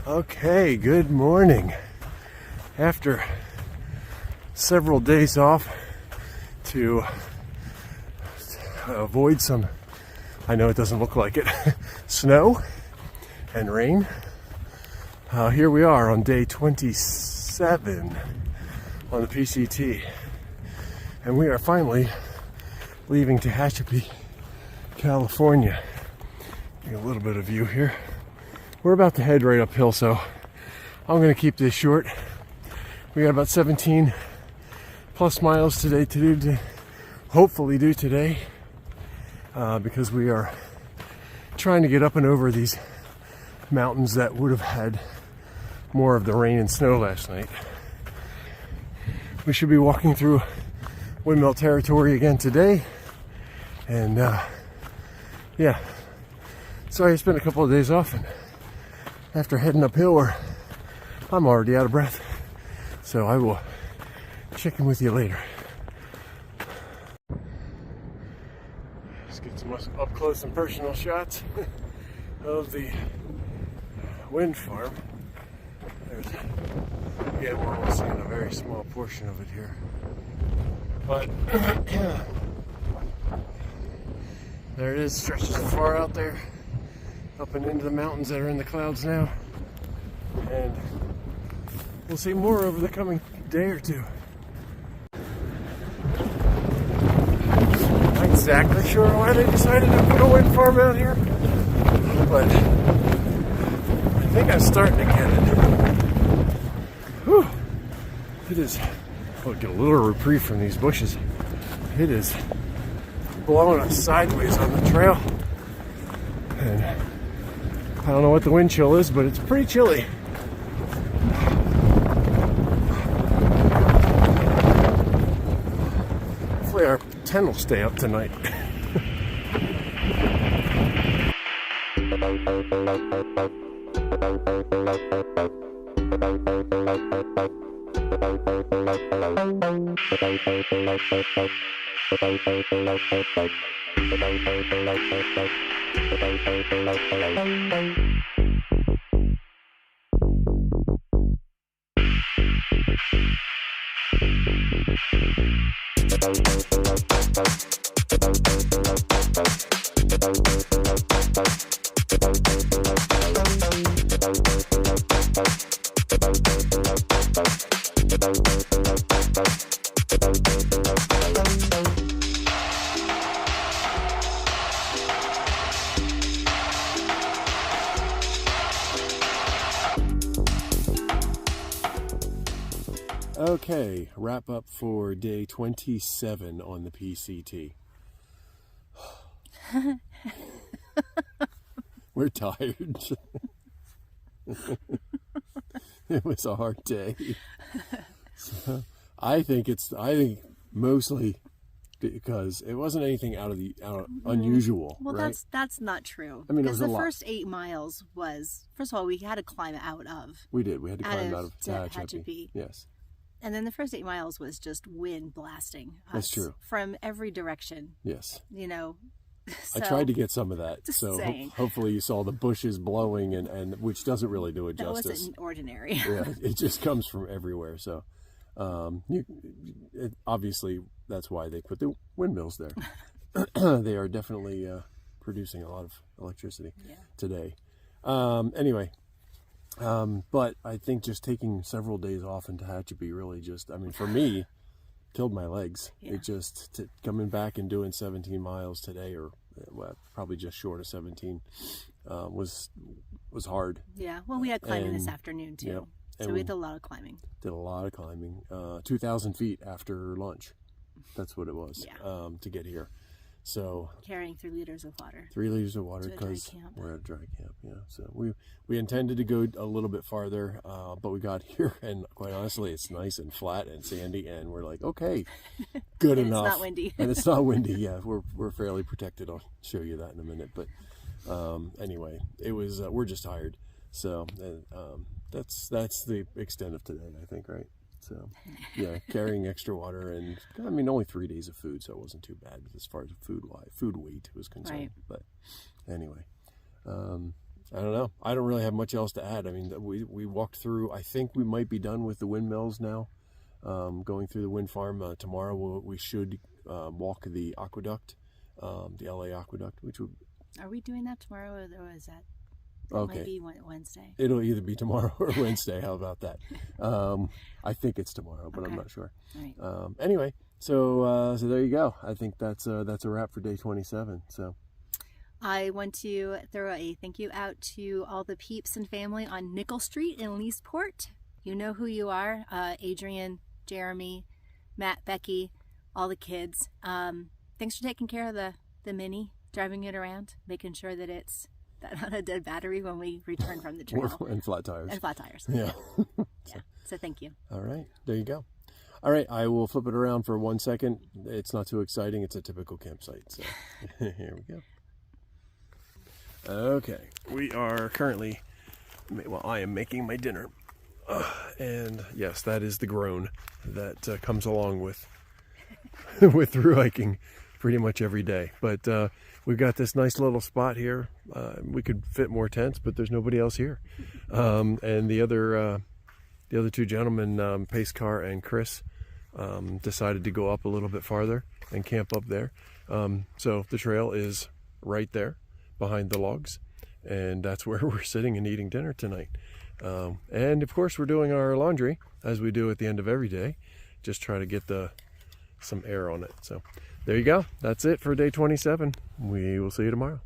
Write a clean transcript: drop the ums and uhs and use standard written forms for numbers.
Okay, good morning. After several days off to avoid some, I know it doesn't look like it, snow and rain, here we are on day 27 on the PCT. And we are finally leaving Tehachapi, California. Get a little bit of view here. We're about to head right uphill, so I'm going to keep this short. We got about 17 plus miles today to hopefully do today, because we are trying to get up and over these mountains that would have had more of the rain and snow last night. We should be walking through windmill territory again today, and yeah, sorry I spent a couple of days off, and after heading uphill, I'm already out of breath. So I will check in with you later. Just get some up close and personal shots of the wind farm. Again, we're only seeing a very small portion of it here. But there it is, stretches far out there, up and into the mountains that are in the clouds now. And we'll see more over the coming day or two. Not exactly sure why they decided to put a wind farm out here, but I think I'm starting to get it. Whew. It is, I'll get a little reprieve from these bushes. It is blowing us sideways on the trail. And I don't know what the wind chill is, but it's pretty chilly. Hopefully our tent will stay up tonight. Okay, wrap up for day 27 on the PCT. We're tired. It was a hard day. So, I think mostly because it wasn't anything out of unusual. Well, right? that's not true. I mean, because it was the a lot. first 8 miles was, first of all, we had to climb out of. We did. We had to climb out of Tehachapi. Tehachapi. Yes. And then the first 8 miles was just wind blasting us. That's true. From every direction. Yes. You know. So, I tried to get some of that. So hopefully you saw the bushes blowing, and which doesn't really do it justice. That wasn't ordinary. Yeah, it just comes from everywhere. So obviously that's why they put the windmills there. They are definitely producing a lot of electricity today. Anyway. But I think just taking several days off in Tehachapi really just, I mean, for me, killed my legs. Yeah. It just, coming back and doing 17 miles today, or well, probably just short of 17, was hard. Yeah, well, we had climbing this afternoon too. Yep. So we did a lot of climbing. 2,000 feet after lunch. That's what it was, to get here. So carrying 3 liters of water. 3 liters of water because we're at a dry camp. Yeah. So we intended to go a little bit farther, but we got here, and quite honestly, it's nice and flat and sandy, and we're like, okay, good enough. It's not windy. And it's not windy. Yeah, we're fairly protected. I'll show you that in a minute. But anyway, it was we're just tired. So that's the extent of today, I think, right? So, yeah, carrying extra water, and I mean, only 3 days of food, so it wasn't too bad as far as food weight was concerned. Right. But anyway, I don't know. I don't really have much else to add. I mean, we walked through. I think we might be done with the windmills now. Going through the wind farm tomorrow. We should walk the aqueduct, the LA aqueduct, which would. Are we doing that tomorrow, or is that? Okay. Might be Wednesday. It'll either be tomorrow or Wednesday. How about that? I think it's tomorrow, but Okay. I'm not sure. All right. Anyway, so there you go. I think that's a wrap for day 27. So. I want to throw a thank you out to all the peeps and family on Nickel Street in Leesport. You know who you are. Adrian, Jeremy, Matt, Becky, all the kids. Thanks for taking care of the Mini, driving it around, making sure that it's on a dead battery when we return from the trail. And flat tires. And flat tires. Yeah. Yeah. So thank you. All right. There you go. All right. I will flip it around for 1 second. It's not too exciting. It's a typical campsite. So here we go. Okay. We are currently, well, I am making my dinner. And yes, that is the groan that comes along with with through hiking pretty much every day. But we've got this nice little spot here. We could fit more tents, but there's nobody else here. And the other two gentlemen, Pace Car and Chris, decided to go up a little bit farther and camp up there. So the trail is right there behind the logs, and that's where we're sitting and eating dinner tonight. And of course we're doing our laundry as we do at the end of every day. Just try to get some air on it. So there you go. That's it for day 27. We will see you tomorrow.